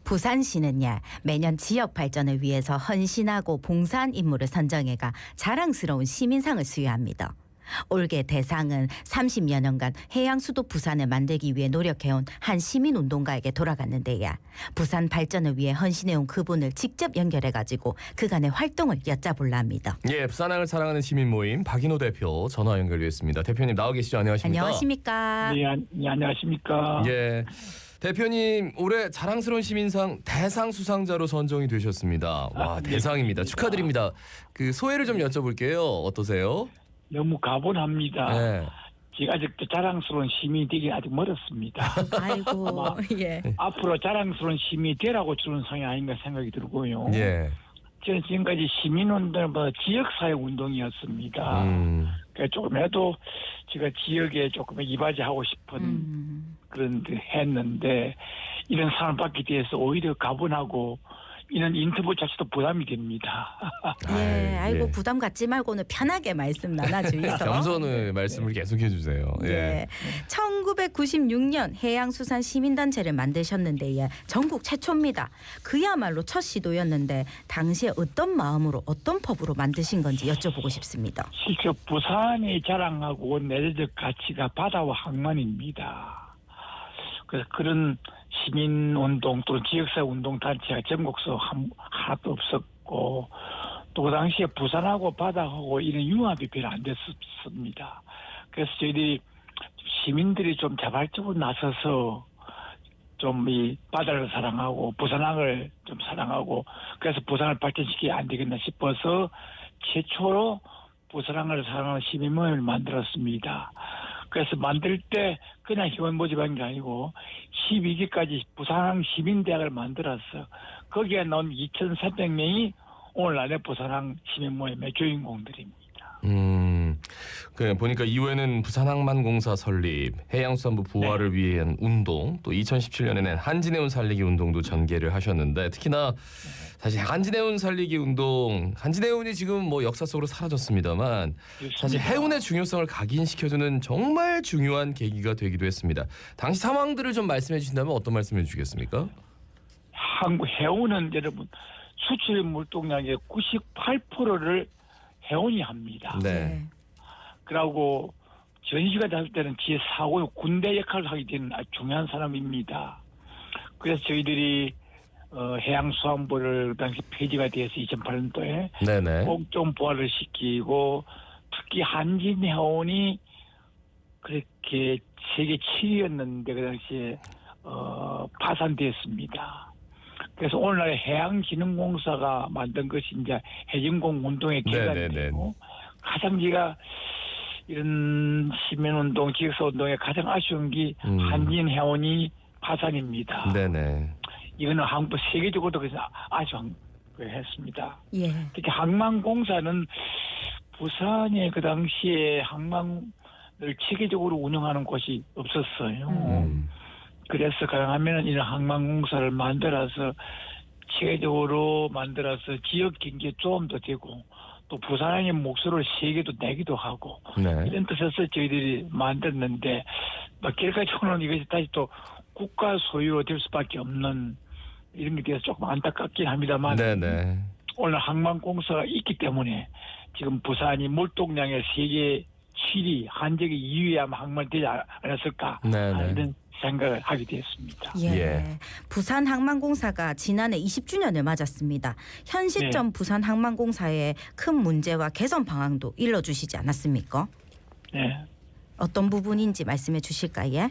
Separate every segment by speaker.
Speaker 1: 부산시는요, 매년 지역 발전을 위해서 헌신하고 봉사한 인물을 선정해가 자랑스러운 시민상을 수여합니다. 올해 대상은 30여 년간 해양 수도 부산을 만들기 위해 노력해온 한 시민운동가에게 돌아갔는데요. 부산 발전을 위해 헌신해온 그분을 직접 연결해가지고 그간의 활동을 엿자볼라 합니다.
Speaker 2: 예, 부산항을 사랑하는 시민 모임 박인호 대표 전화 연결됐습니다. 대표님 나와 계시죠? 안녕하십니까?
Speaker 1: 안녕하십니까?
Speaker 3: 네, 안녕하십니까?
Speaker 2: 예, 대표님 올해 자랑스러운 시민상 대상 수상자로 선정이 되셨습니다. 와,
Speaker 3: 네,
Speaker 2: 대상입니다.
Speaker 3: 그렇습니다.
Speaker 2: 축하드립니다. 그 소회를 좀 여쭤볼게요. 어떠세요?
Speaker 3: 너무 가분합니다.
Speaker 2: 네.
Speaker 3: 제가 아직도 자랑스러운 시민이 되기 아직 멀었습니다.
Speaker 1: 아이고,
Speaker 3: 아마
Speaker 1: 예.
Speaker 3: 앞으로 자랑스러운 시민이 되라고 주는 상이 아닌가 생각이 들고요.
Speaker 2: 예.
Speaker 3: 저는 지금까지 시민운동은 지역사회 운동이었습니다. 그러니까 조금이라도 제가 지역에 조금 이바지하고 싶은 그런 데 했는데 이런 상을 받기 위해서 오히려 가분하고 이런 인터뷰 자체도 부담이 됩니다.
Speaker 1: 예, 아이고
Speaker 2: 예.
Speaker 1: 부담 갖지 말고는 편하게 말씀 나눠주이소.
Speaker 2: 겸손의 말씀을 계속해 주세요.
Speaker 1: 예. 1996년 해양수산시민단체를 만드셨는데 예, 전국 최초입니다. 그야말로 첫 시도였는데 당시에 어떤 마음으로 어떤 법으로 만드신 건지 여쭤보고 싶습니다.
Speaker 3: 실제 부산이 자랑하고 내재적 가치가 바다와 항만입니다. 그래서 그런 시민운동 또는 지역사회 운동단체가 전국서 하나도 없었고 또 그 당시에 부산하고 바다하고 이런 융합이 별로 안 됐습니다. 그래서 저희들이 시민들이 좀 자발적으로 나서서 좀 이 바다를 사랑하고 부산항을 좀 사랑하고 그래서 부산을 발전시키면 안 되겠나 싶어서 최초로 부산항을 사랑하는 시민모임을 만들었습니다. 그래서 만들 때 그냥 회원 모집한 게 아니고 12기까지 부산항 시민대학을 만들었어. 거기에 나온 2,300명이 오늘날의 부산항 시민모임의 주인공들입니다.
Speaker 2: 그 보니까 이후에는 부산항만공사 설립, 해양수산부 부활을 위한 운동, 또 2017년에는 한진해운 살리기 운동도 전개를 하셨는데 특히나 사실 한진해운 살리기 운동, 한진해운이 지금 뭐 역사 속으로 사라졌습니다만 사실 해운의 중요성을 각인시켜주는 정말 중요한 계기가 되기도 했습니다. 당시 상황들을 좀 말씀해 주신다면 어떤 말씀해 주시겠습니까?
Speaker 3: 한국 해운은 여러분 수출 물동량의 98%를 해운이 합니다.
Speaker 2: 네.
Speaker 3: 그러고 전시가 됐을 때는 제4고 군대 역할을 하게 되는 아주 중요한 사람입니다. 그래서 저희들이 해양수산부를 그 당시 폐지가 돼서 2008년도에
Speaker 2: 네네.
Speaker 3: 꼭 좀 부활을 시키고 특히 한진해운이 그렇게 세계 7위였는데 그 당시에 파산됐습니다. 그래서 오늘날 해양진흥공사가 만든 것이 이제 해진공 운동의 계단이 되고 가장 제가 이런 시민운동, 지역사운동에 가장 아쉬운 게 한진해운이 파산입니다.
Speaker 2: 네네.
Speaker 3: 이거는 한국 세계적으로도 그래서 아쉬운 걸 했습니다.
Speaker 1: 예.
Speaker 3: 특히 항만공사는 부산에 그 당시에 항만을 체계적으로 운영하는 곳이 없었어요. 그래서 가능하면 이런 항만공사를 만들어서 체계적으로 만들어서 지역 경제에 도움도 되고 또 부산의 목소리를 세계도 내기도 하고
Speaker 2: 네.
Speaker 3: 이런 뜻에서 저희들이 만들었는데 결과적으로는 이것이 다시 또 국가 소유로 될 수밖에 없는 이런 게 대해서 조금 안타깝긴 합니다만
Speaker 2: 네네.
Speaker 3: 오늘 항만공사가 있기 때문에 지금 부산이 물동량의 세계 7위, 한적의 2위에 아마 항만이 되지 않았을까
Speaker 2: 네네.
Speaker 3: 이런 생각을 하게 되었습니다.
Speaker 1: 예.
Speaker 2: 예.
Speaker 1: 부산항만공사가 지난해 20주년을 맞았습니다. 현 시점 부산항만공사의 큰 문제와 개선 방안도 일러주시지 않았습니까?
Speaker 3: 네.
Speaker 1: 어떤 부분인지 말씀해 주실까요?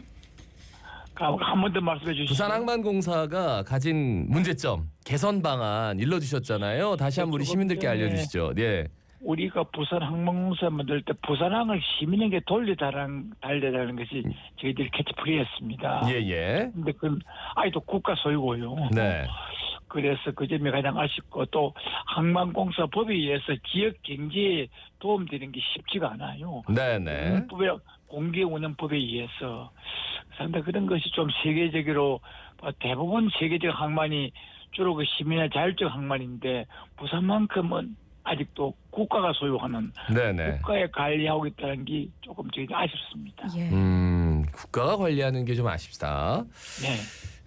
Speaker 3: 한 번 더 말씀해 주시죠.
Speaker 2: 부산항만공사가 가진 문제점, 개선 방안 일러주셨잖아요. 다시 한번 우리 시민들께 알려주시죠. 네.
Speaker 3: 우리가 부산 항만공사 만들 때 부산항을 시민에게 달려달라는 것이 저희들이 캐치프레이였습니다.
Speaker 2: 예예.
Speaker 3: 근데 그건 아직도 국가 소유고요.
Speaker 2: 네.
Speaker 3: 그래서 그 점이 가장 아쉽고 또 항만공사 법에 의해서 지역 경제에 도움되는 게 쉽지가 않아요.
Speaker 2: 네네.
Speaker 3: 공개 운영법에 의해서 상당히 그런 것이 좀 세계적으로 대부분 세계적 항만이 주로 그 시민의 자율적 항만인데 부산만큼은 아직도 국가가 소유하는
Speaker 2: 네네.
Speaker 3: 국가에 관리하고 있다는 게 조금 저희가 아쉽습니다.
Speaker 1: 예.
Speaker 2: 국가가 관리하는 게 좀 아쉽다.
Speaker 3: 네.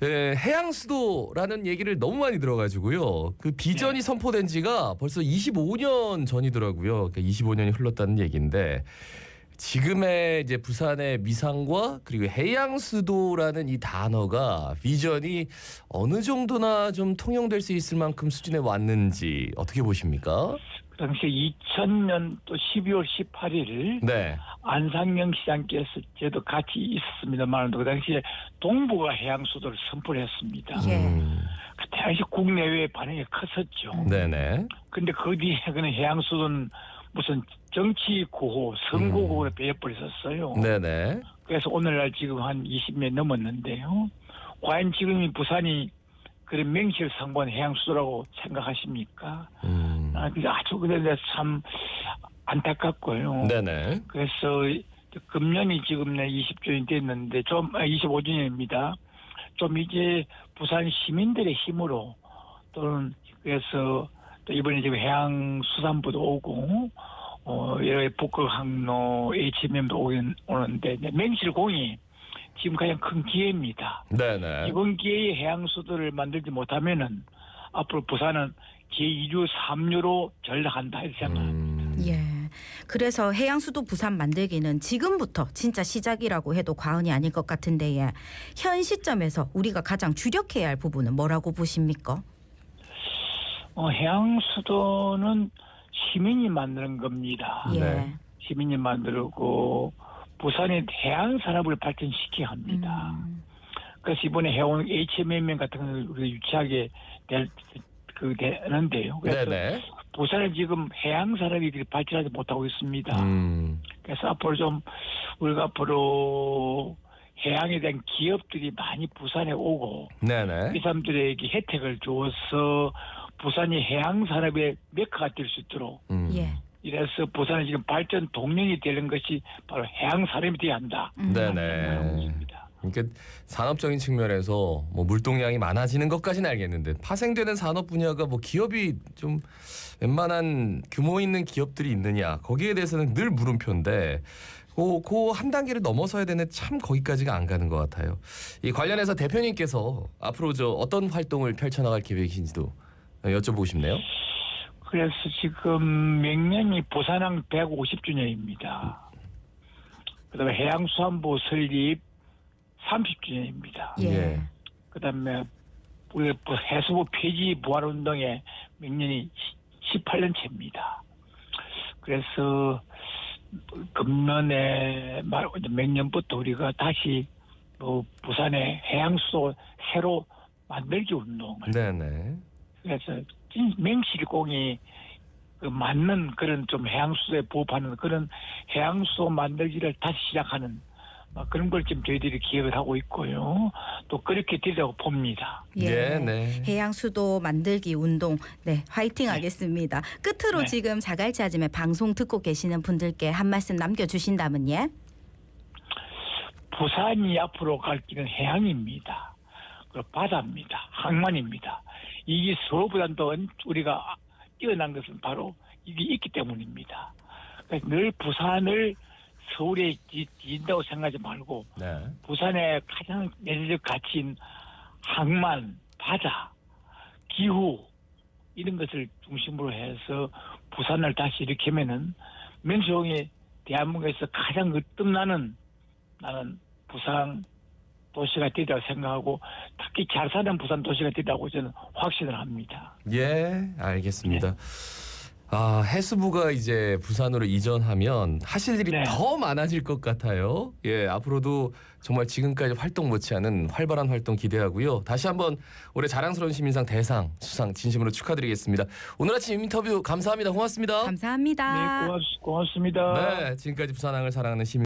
Speaker 2: 해양 수도라는 얘기를 너무 많이 들어가지고요. 그 비전이 선포된 지가 벌써 25년 전이더라고요. 그러니까 25년이 흘렀다는 얘기인데 지금의 이제 부산의 미상과 그리고 해양 수도라는 이 단어가 비전이 어느 정도나 좀 통용될 수 있을 만큼 수준에 왔는지 어떻게 보십니까?
Speaker 3: 그 당시에 2000년 또 12월 18일
Speaker 2: 네.
Speaker 3: 안상영 시장께서 저도 같이 있었습니다만 그 당시에 동부가 해양 수도를 선포를 했습니다.
Speaker 1: 예.
Speaker 3: 그 당시 국내외의 반응이 컸었죠.
Speaker 2: 네네.
Speaker 3: 근데 그 뒤에 그는 해양 수도는 무슨 정치 구호, 선거 구호로 배워버렸었어요.
Speaker 2: 네네.
Speaker 3: 그래서 오늘날 지금 한 20년 넘었는데요. 과연 지금 부산이 그런 명시를 상고한 해양 수도라고 생각하십니까? 그래서 아주 그런데 참 안타깝고요.
Speaker 2: 네네.
Speaker 3: 그래서 금년이 지금 20주년이 됐는데 25주년입니다. 좀 이제 부산 시민들의 힘으로 또는 그래서 또 이번에 지금 해양수산부도 오고 여러 북극 항로 HMM도 오는데 맹실공이 지금 가장 큰 기회입니다.
Speaker 2: 네네.
Speaker 3: 이번 기회에 해양수도를 만들지 못하면은 앞으로 부산은 제2주 3류로 전락한다 이렇게 생각합니다.
Speaker 1: 예. 그래서 해양수도 부산 만들기는 지금부터 진짜 시작이라고 해도 과언이 아닐 것 같은데 현 시점에서 우리가 가장 주력해야 할 부분은 뭐라고 보십니까?
Speaker 3: 해양수도는 시민이 만드는 겁니다.
Speaker 1: 예.
Speaker 2: 네.
Speaker 3: 시민이 만들고 부산의 해양 산업을 발전시켜야 합니다. 그래서 이번에 해온 HMM 같은 걸 우리가 유치하게 되는데요. 그래서
Speaker 2: 네네.
Speaker 3: 부산은 지금 해양 산업이 발전하지 못하고 있습니다. 그래서 앞으로 좀 우리가 앞으로 해양에 대한 기업들이 많이 부산에 오고
Speaker 2: 네네.
Speaker 3: 이 사람들에게 혜택을 줘서 부산이 해양 산업의 메카가 될 수 있도록
Speaker 1: 예.
Speaker 3: 이래서 부산은 지금 발전 동력이 되는 것이 바로 해양 산업이 되어야 한다.
Speaker 2: 네네. 그러니까 산업적인 측면에서 뭐 물동량이 많아지는 것까지는 알겠는데 파생되는 산업 분야가 뭐 기업이 좀 웬만한 규모 있는 기업들이 있느냐 거기에 대해서는 늘 물음표인데 그 한 단계를 넘어서야 되는데 참 거기까지가 안 가는 것 같아요. 이 관련해서 대표님께서 앞으로 어떤 활동을 펼쳐나갈 계획이신지도 여쭤보고 싶네요.
Speaker 3: 그래서 지금 명년이 부산항 150주년입니다. 그다음에 해양수산부 설립 30주년입니다.
Speaker 1: 예.
Speaker 3: 그다음에 우리 해수부 폐지 부활운동의 명년이 18년째입니다. 그래서 금년에 명년부터 우리가 다시 부산의 해양수도 새로 만들기 운동을
Speaker 2: 네네.
Speaker 3: 그래서 맹실공이 맞는 그런 좀 해양수도에 부합하는 그런 해양수도 만들기를 다시 시작하는 그런 걸 지금 저희들이 기획을 하고 있고요. 또 그렇게 되려고 봅니다.
Speaker 1: 예.
Speaker 2: 네.
Speaker 1: 해양수도 만들기 운동 화이팅 하겠습니다. 끝으로
Speaker 3: 네.
Speaker 1: 지금 자갈치 아침에 방송 듣고 계시는 분들께 한 말씀 남겨주신다면 예?
Speaker 3: 부산이 앞으로 갈 길은 해양입니다. 그리고 바다입니다. 항만입니다. 이게 서울보다 더 우리가 뛰어난 것은 바로 이게 있기 때문입니다. 그래서 늘 부산을 서울에 뒤진다고 생각하지 말고
Speaker 2: 네.
Speaker 3: 부산의 가장 내재적 가치인 항만, 바다, 기후 이런 것을 중심으로 해서 부산을 다시 일으키면은 명성이 대한민국에서 가장 으뜸나는 나는 부산 도시가 되리라고 생각하고 특히 잘 사는 부산 도시가 되리라고 저는 확신을 합니다.
Speaker 2: 예, 알겠습니다. 해수부가 이제 부산으로 이전하면 하실 일이
Speaker 3: 네.
Speaker 2: 더 많아질 것 같아요. 예, 앞으로도 정말 지금까지 활동 못지않은 활발한 활동 기대하고요. 다시 한번 올해 자랑스러운 시민상 대상 수상 진심으로 축하드리겠습니다. 오늘 아침 인터뷰 감사합니다. 고맙습니다.
Speaker 1: 감사합니다.
Speaker 3: 네, 고맙습니다.
Speaker 2: 네, 지금까지 부산항을 사랑하는 시민